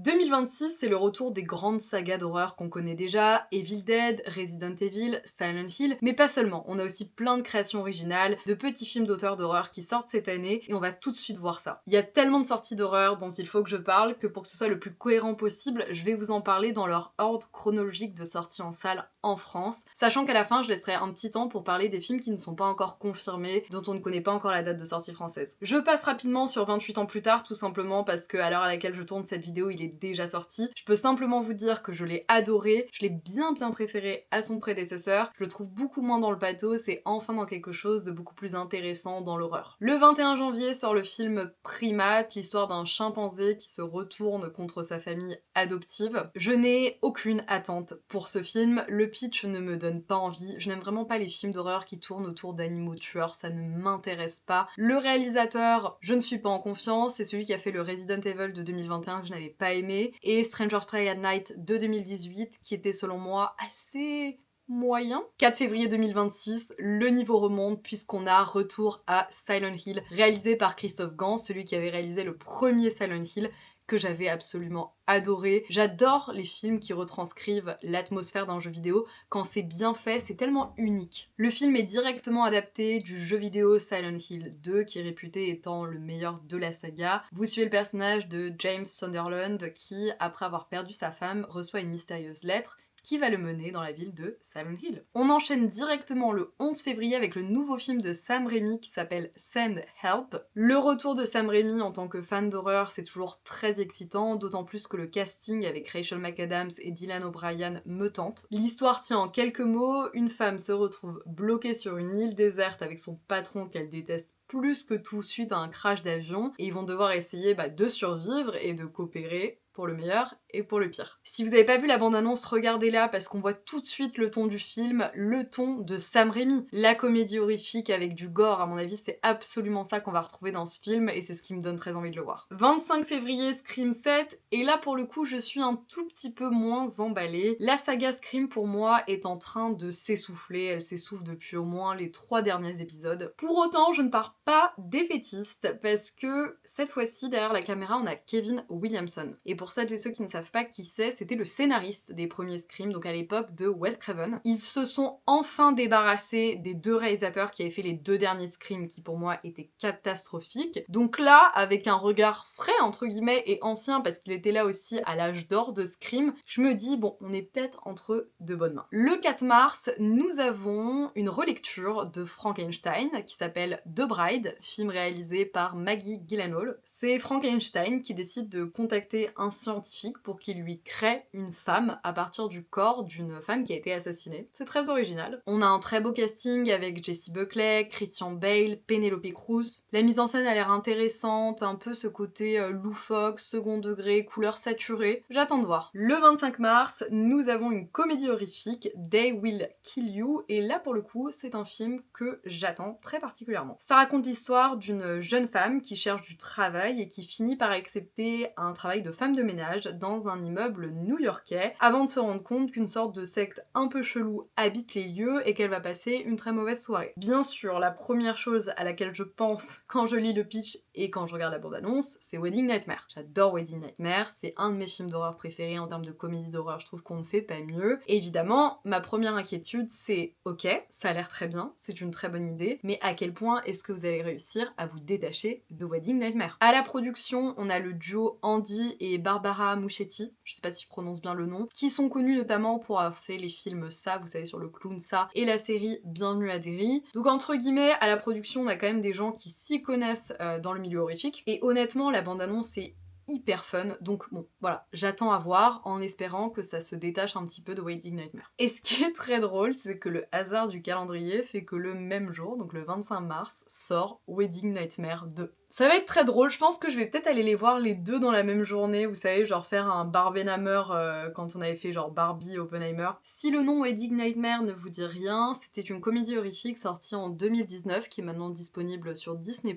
2026, c'est le retour des grandes sagas d'horreur qu'on connaît déjà, Evil Dead, Resident Evil, Silent Hill, mais pas seulement, on a aussi plein de créations originales, de petits films d'auteurs d'horreur qui sortent cette année, et on va tout de suite voir ça. Il y a tellement de sorties d'horreur dont il faut que je parle, que pour que ce soit le plus cohérent possible, je vais vous en parler dans leur ordre chronologique de sortie en salle en France, sachant qu'à la fin, je laisserai un petit temps pour parler des films qui ne sont pas encore confirmés, dont on ne connaît pas encore la date de sortie française. Je passe rapidement sur 28 ans plus tard, tout simplement parce que à l'heure à laquelle je tourne cette vidéo, il est déjà sorti. Je peux simplement vous dire que je l'ai adoré, je l'ai bien préféré à son prédécesseur, je le trouve beaucoup moins dans le pathos et enfin dans quelque chose de beaucoup plus intéressant dans l'horreur. Le 21 janvier sort le film Primate, l'histoire d'un chimpanzé qui se retourne contre sa famille adoptive. Je n'ai aucune attente pour ce film, le pitch ne me donne pas envie, je n'aime vraiment pas les films d'horreur qui tournent autour d'animaux tueurs, ça ne m'intéresse pas. Le réalisateur, je ne suis pas en confiance, c'est celui qui a fait le Resident Evil de 2021 que je n'avais pas aimé, et Strangers Prey at Night de 2018 qui était selon moi assez moyen. 4 février 2026, le niveau remonte puisqu'on a retour à Silent Hill, réalisé par Christophe Gans, celui qui avait réalisé le premier Silent Hill, que j'avais absolument adoré. J'adore les films qui retranscrivent l'atmosphère d'un jeu vidéo. Quand c'est bien fait, c'est tellement unique. Le film est directement adapté du jeu vidéo Silent Hill 2, qui est réputé étant le meilleur de la saga. Vous suivez le personnage de James Sunderland qui, après avoir perdu sa femme, reçoit une mystérieuse lettre qui va le mener dans la ville de Silent Hill. On enchaîne directement le 11 février avec le nouveau film de Sam Raimi qui s'appelle Send Help. Le retour de Sam Raimi en tant que fan d'horreur, c'est toujours très excitant, d'autant plus que le casting avec Rachel McAdams et Dylan O'Brien me tente. L'histoire tient en quelques mots, une femme se retrouve bloquée sur une île déserte avec son patron qu'elle déteste plus que tout suite à un crash d'avion, et ils vont devoir essayer de survivre et de coopérer pour le meilleur et pour le pire. Si vous avez pas vu la bande-annonce, regardez-la parce qu'on voit tout de suite le ton du film, le ton de Sam Raimi. La comédie horrifique avec du gore, à mon avis, c'est absolument ça qu'on va retrouver dans ce film et c'est ce qui me donne très envie de le voir. 25 février, Scream 7, et là pour le coup je suis un tout petit peu moins emballée. La saga Scream pour moi est en train de s'essouffler, elle s'essouffle depuis au moins les 3 derniers épisodes. Pour autant, je ne pars pas défaitiste parce que cette fois-ci derrière la caméra on a Kevin Williamson. Et pour celles et ceux qui ne savent pas qui c'est, c'était le scénariste des premiers Scream, donc à l'époque de Wes Craven. Ils se sont enfin débarrassés des 2 réalisateurs qui avaient fait les 2 derniers Scream qui pour moi étaient catastrophiques. Donc là, avec un regard frais entre guillemets et ancien parce qu'il était là aussi à l'âge d'or de Scream, je me dis bon, on est peut-être entre de bonnes mains. Le 4 mars, nous avons une relecture de Frankenstein qui s'appelle The Bride, film réalisé par Maggie Gyllenhaal. C'est Frankenstein qui décide de contacter un scientifique pour qu'il lui crée une femme à partir du corps d'une femme qui a été assassinée. C'est très original. On a un très beau casting avec Jessie Buckley, Christian Bale, Penelope Cruz. La mise en scène a l'air intéressante, un peu ce côté loufoque, second degré, couleur saturée. J'attends de voir. Le 25 mars, nous avons une comédie horrifique, They Will Kill You, et là pour le coup, c'est un film que j'attends très particulièrement. Ça raconte l'histoire d'une jeune femme qui cherche du travail et qui finit par accepter un travail de femme de ménage dans un immeuble new-yorkais avant de se rendre compte qu'une sorte de secte un peu chelou habite les lieux et qu'elle va passer une très mauvaise soirée. Bien sûr, la première chose à laquelle je pense quand je lis le pitch et quand je regarde la bande-annonce, c'est Wedding Nightmare. J'adore Wedding Nightmare, c'est un de mes films d'horreur préférés en termes de comédie d'horreur, je trouve qu'on ne fait pas mieux. Et évidemment, ma première inquiétude c'est ok, ça a l'air très bien, c'est une très bonne idée, mais à quel point est-ce que vous allez réussir à vous détacher de Wedding Nightmare? À la production, on a le duo Andy et Barbara Muschetti, je sais pas si je prononce bien le nom, qui sont connus notamment pour avoir fait les films Ça, vous savez, sur le clown Ça, et la série Bienvenue à Derry. Donc entre guillemets, à la production, on a quand même des gens qui s'y connaissent dans le milieu horrifique, et honnêtement, la bande-annonce est hyper fun, donc bon, voilà, j'attends à voir en espérant que ça se détache un petit peu de Wedding Nightmare. Et ce qui est très drôle, c'est que le hasard du calendrier fait que le même jour, donc le 25 mars, sort Wedding Nightmare 2. Ça va être très drôle, je pense que je vais peut-être aller les voir les deux dans la même journée, vous savez, genre faire un Barbenheimer quand on avait fait genre Barbie, Oppenheimer. Si le nom Wedding Nightmare ne vous dit rien, c'était une comédie horrifique sortie en 2019 qui est maintenant disponible sur Disney+.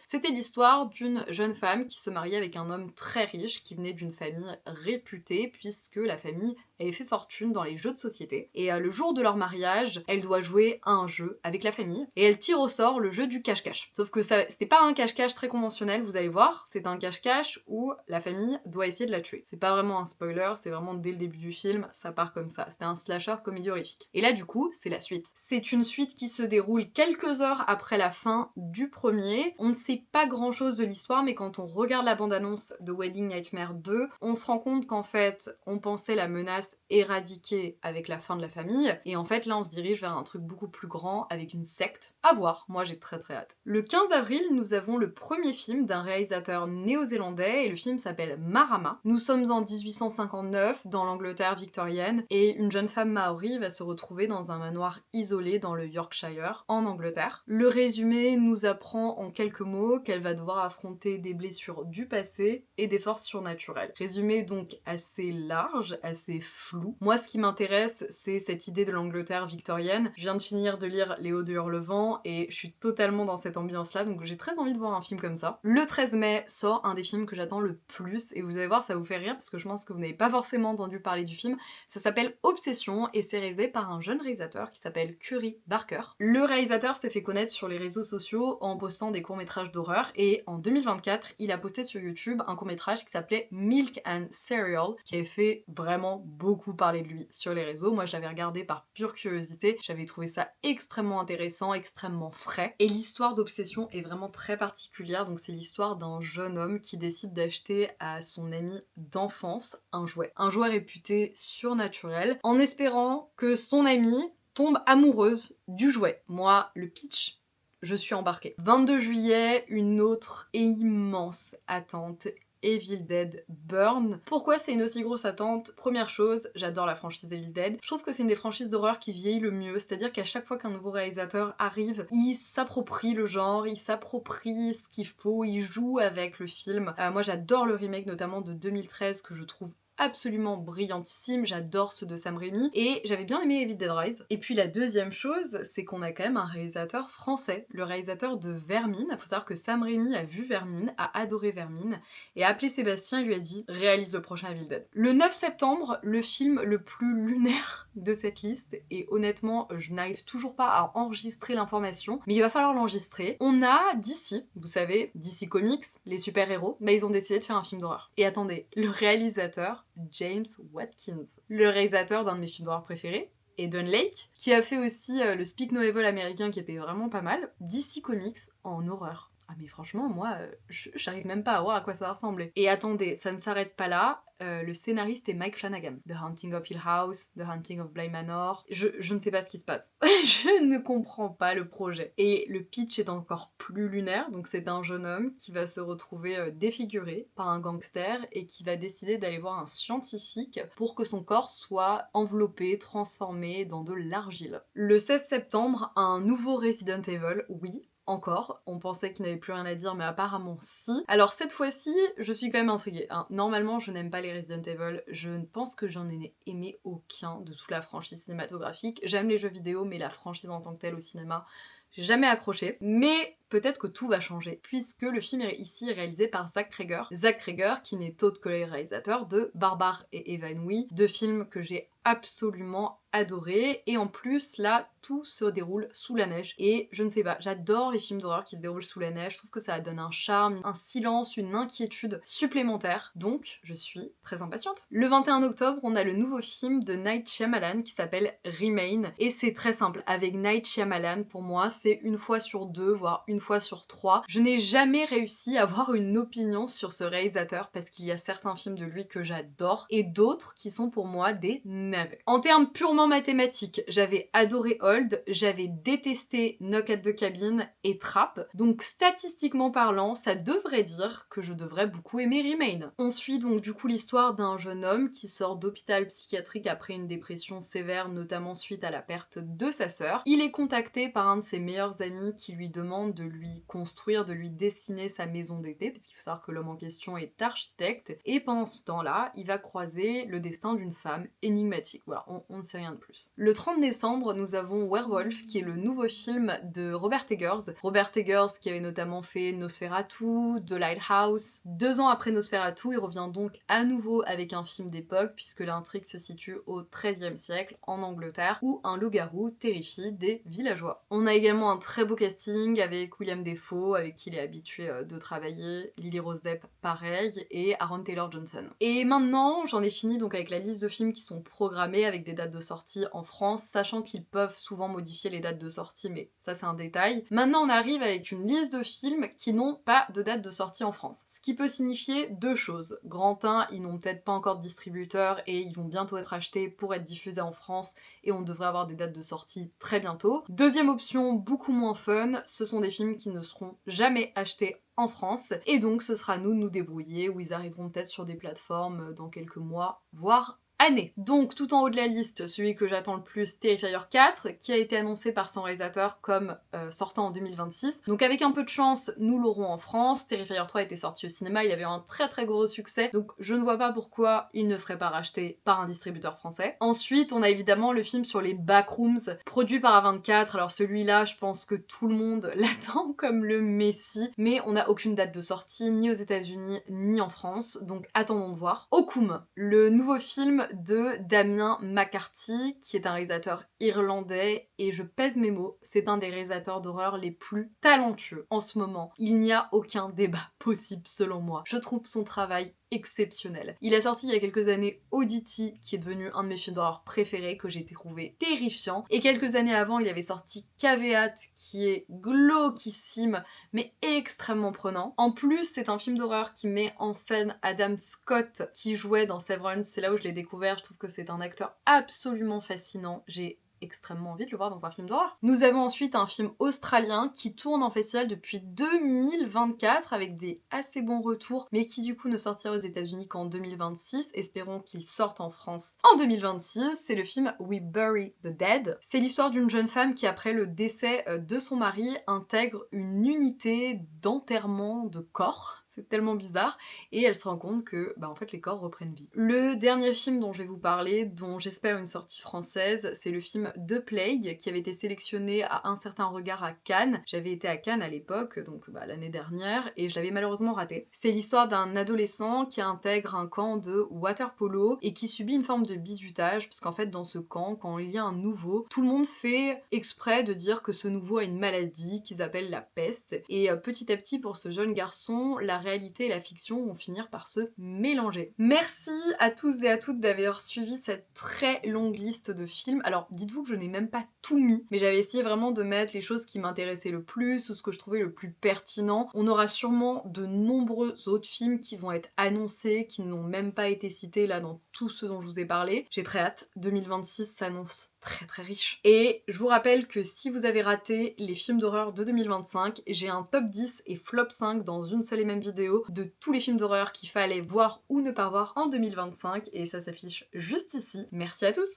C'était l'histoire d'une jeune femme qui se mariait avec un homme très riche qui venait d'une famille réputée puisque la famille avait fait fortune dans les jeux de société. Et le jour de leur mariage, elle doit jouer à un jeu avec la famille et elle tire au sort le jeu du cache-cache. Sauf que c'était pas un cache-cache cache-cache très conventionnel, vous allez voir, c'est un cache-cache où la famille doit essayer de la tuer. C'est pas vraiment un spoiler, c'est vraiment dès le début du film, ça part comme ça. C'était un slasher comédie horrifique. Et là du coup, c'est la suite. C'est une suite qui se déroule quelques heures après la fin du premier. On ne sait pas grand chose de l'histoire, mais quand on regarde la bande-annonce de Wedding Nightmare 2, on se rend compte qu'en fait, on pensait la menace éradiquée avec la fin de la famille, et en fait là on se dirige vers un truc beaucoup plus grand avec une secte. À voir, moi j'ai très très hâte. Le 15 avril, nous avons le premier film d'un réalisateur néo-zélandais, et le film s'appelle Marama. Nous sommes en 1859, dans l'Angleterre victorienne, et une jeune femme maori va se retrouver dans un manoir isolé dans le Yorkshire, en Angleterre. Le résumé nous apprend en quelques mots qu'elle va devoir affronter des blessures du passé et des forces surnaturelles. Résumé donc assez large, assez flou. Moi ce qui m'intéresse, c'est cette idée de l'Angleterre victorienne. Je viens de finir de lire Léo de Hurlevent et je suis totalement dans cette ambiance-là, donc j'ai très envie de voir un film comme ça. Le 13 mai sort un des films que j'attends le plus, et vous allez voir, ça vous fait rire parce que je pense que vous n'avez pas forcément entendu parler du film. Ça s'appelle Obsession et c'est réalisé par un jeune réalisateur qui s'appelle Curry Barker. Le réalisateur s'est fait connaître sur les réseaux sociaux en postant des courts-métrages d'horreur, et en 2024, il a posté sur YouTube un court-métrage qui s'appelait Milk and Cereal, qui avait fait vraiment beaucoup parler de lui sur les réseaux. Moi je l'avais regardé par pure curiosité, j'avais trouvé ça extrêmement intéressant, extrêmement frais, et l'histoire d'Obsession est vraiment très particulière. Donc c'est l'histoire d'un jeune homme qui décide d'acheter à son ami d'enfance un jouet réputé surnaturel, en espérant que son amie tombe amoureuse du jouet. Moi, le pitch, je suis embarquée. 22 juillet, une autre immense attente. Evil Dead Burn. Pourquoi c'est une aussi grosse attente? Première chose, j'adore la franchise Evil Dead. Je trouve que c'est une des franchises d'horreur qui vieillit le mieux, c'est-à-dire qu'à chaque fois qu'un nouveau réalisateur arrive, il s'approprie le genre, il s'approprie ce qu'il faut, il joue avec le film. Moi j'adore le remake notamment de 2013 que je trouve absolument brillantissime, j'adore ceux de Sam Raimi, et j'avais bien aimé Evil Dead Rise. Et puis la deuxième chose, c'est qu'on a quand même un réalisateur français, le réalisateur de Vermine. Il faut savoir que Sam Raimi a vu Vermine, a adoré Vermine, et a appelé Sébastien et lui a dit « réalise le prochain Evil Dead ». Le 9 septembre, le film le plus lunaire de cette liste, et honnêtement, je n'arrive toujours pas à enregistrer l'information, mais il va falloir l'enregistrer. On a DC, vous savez, DC Comics, les super-héros, mais ils ont décidé de faire un film d'horreur. Et attendez, le réalisateur, James Watkins, le réalisateur d'un de mes films d'horreur préférés, Eden Lake, qui a fait aussi le speak no evil américain qui était vraiment pas mal, DC Comics en horreur. Ah mais franchement, moi, j'arrive même pas à voir à quoi ça va ressembler. Et attendez, ça ne s'arrête pas là. Le scénariste est Mike Flanagan. The Haunting of Hill House, The Haunting of Bly Manor. Je ne sais pas ce qui se passe. Je ne comprends pas le projet. Et le pitch est encore plus lunaire. Donc c'est un jeune homme qui va se retrouver défiguré par un gangster et qui va décider d'aller voir un scientifique pour que son corps soit enveloppé, transformé dans de l'argile. Le 16 septembre, un nouveau Resident Evil, oui, encore. On pensait qu'il n'avait plus rien à dire, mais apparemment si. Alors cette fois-ci, je suis quand même intriguée, hein. Normalement, je n'aime pas les Resident Evil. Je pense que j'en ai aimé aucun de toute la franchise cinématographique. J'aime les jeux vidéo, mais la franchise en tant que telle au cinéma, j'ai jamais accroché. Mais peut-être que tout va changer, puisque le film est ici réalisé par Zach Cregger. Zach Cregger, qui n'est autre que le réalisateur de Barbare et Évanouie, deux films que j'ai absolument adoré, et en plus là tout se déroule sous la neige, et je ne sais pas, j'adore les films d'horreur qui se déroulent sous la neige, je trouve que ça donne un charme, un silence, une inquiétude supplémentaire, donc je suis très impatiente. Le 21 octobre, on a le nouveau film de Night Shyamalan qui s'appelle Remain, et c'est très simple, avec Night Shyamalan, pour moi c'est une fois sur deux, voire une fois sur trois. Je n'ai jamais réussi à avoir une opinion sur ce réalisateur parce qu'il y a certains films de lui que j'adore et d'autres qui sont pour moi des navets. En termes purement mathématiques, j'avais adoré Hold, j'avais détesté Knock at the Cabin et Trap, donc statistiquement parlant, ça devrait dire que je devrais beaucoup aimer Remain. On suit donc du coup l'histoire d'un jeune homme qui sort d'hôpital psychiatrique après une dépression sévère, notamment suite à la perte de sa sœur. Il est contacté par un de ses meilleurs amis qui lui demande de lui construire, de lui dessiner sa maison d'été, parce qu'il faut savoir que l'homme en question est architecte, et pendant ce temps-là, il va croiser le destin d'une femme énigmatique thématique. Voilà, on ne sait rien de plus. Le 30 décembre, nous avons Werewolf, qui est le nouveau film de Robert Eggers. Robert Eggers qui avait notamment fait Nosferatu, The Lighthouse. 2 ans après Nosferatu, il revient donc à nouveau avec un film d'époque, puisque l'intrigue se situe au XIIIe siècle, en Angleterre, où un loup-garou terrifie des villageois. On a également un très beau casting avec William Dafoe, avec qui il est habitué de travailler, Lily Rose Depp pareil, et Aaron Taylor-Johnson. Et maintenant, j'en ai fini donc avec la liste de films qui sont programmés avec des dates de sortie en France, sachant qu'ils peuvent souvent modifier les dates de sortie, mais ça c'est un détail. Maintenant on arrive avec une liste de films qui n'ont pas de date de sortie en France. Ce qui peut signifier 2 choses. Grand 1, ils n'ont peut-être pas encore de distributeur et ils vont bientôt être achetés pour être diffusés en France et on devrait avoir des dates de sortie très bientôt. Deuxième option, beaucoup moins fun, ce sont des films qui ne seront jamais achetés en France, et donc ce sera à nous de nous débrouiller, où ils arriveront peut-être sur des plateformes dans quelques mois, voire années. Donc tout en haut de la liste, celui que j'attends le plus, Terrifier 4, qui a été annoncé par son réalisateur comme sortant en 2026. Donc avec un peu de chance, nous l'aurons en France. Terrifier 3 était sorti au cinéma, il avait un très gros succès, donc je ne vois pas pourquoi il ne serait pas racheté par un distributeur français. Ensuite, on a évidemment le film sur les backrooms, produit par A24. Alors celui-là, je pense que tout le monde l'attend comme le messie, mais on n'a aucune date de sortie, ni aux États-Unis ni en France, donc attendons de voir. Okum, le nouveau film de Damien McCarthy, qui est un réalisateur irlandais, et je pèse mes mots, c'est un des réalisateurs d'horreur les plus talentueux en ce moment. Il n'y a aucun débat possible selon moi. Je trouve son travail exceptionnel. Il a sorti il y a quelques années Oddity, qui est devenu un de mes films d'horreur préférés, que j'ai trouvé terrifiant, et quelques années avant il avait sorti Caveat, qui est glauquissime mais extrêmement prenant. En plus c'est un film d'horreur qui met en scène Adam Scott, qui jouait dans Severance, c'est là où je l'ai découvert, je trouve que c'est un acteur absolument fascinant, j'ai extrêmement envie de le voir dans un film d'horreur. Nous avons ensuite un film australien qui tourne en festival depuis 2024 avec des assez bons retours, mais qui du coup ne sortira aux États-Unis qu'en 2026. Espérons qu'il sorte en France en 2026. C'est le film We Bury the Dead. C'est l'histoire d'une jeune femme qui, après le décès de son mari, intègre une unité d'enterrement de corps. C'est tellement bizarre, et elle se rend compte que en fait les corps reprennent vie. Le dernier film dont je vais vous parler, dont j'espère une sortie française, c'est le film The Plague, qui avait été sélectionné à Un certain regard à Cannes. J'avais été à Cannes à l'époque, donc l'année dernière, et je l'avais malheureusement raté. C'est l'histoire d'un adolescent qui intègre un camp de water polo et qui subit une forme de bizutage, parce qu'en fait dans ce camp, quand il y a un nouveau, tout le monde fait exprès de dire que ce nouveau a une maladie qu'ils appellent la peste, et petit à petit pour ce jeune garçon, la réalité et la fiction vont finir par se mélanger. Merci à tous et à toutes d'avoir suivi cette très longue liste de films. Alors dites-vous que je n'ai même pas tout mis, mais j'avais essayé vraiment de mettre les choses qui m'intéressaient le plus ou ce que je trouvais le plus pertinent. On aura sûrement de nombreux autres films qui vont être annoncés, qui n'ont même pas été cités là dans tout ce dont je vous ai parlé. J'ai très hâte, 2026 s'annonce très riche. Et je vous rappelle que si vous avez raté les films d'horreur de 2025, j'ai un top 10 et flop 5 dans une seule et même vidéo de tous les films d'horreur qu'il fallait voir ou ne pas voir en 2025, et ça s'affiche juste ici. Merci à tous!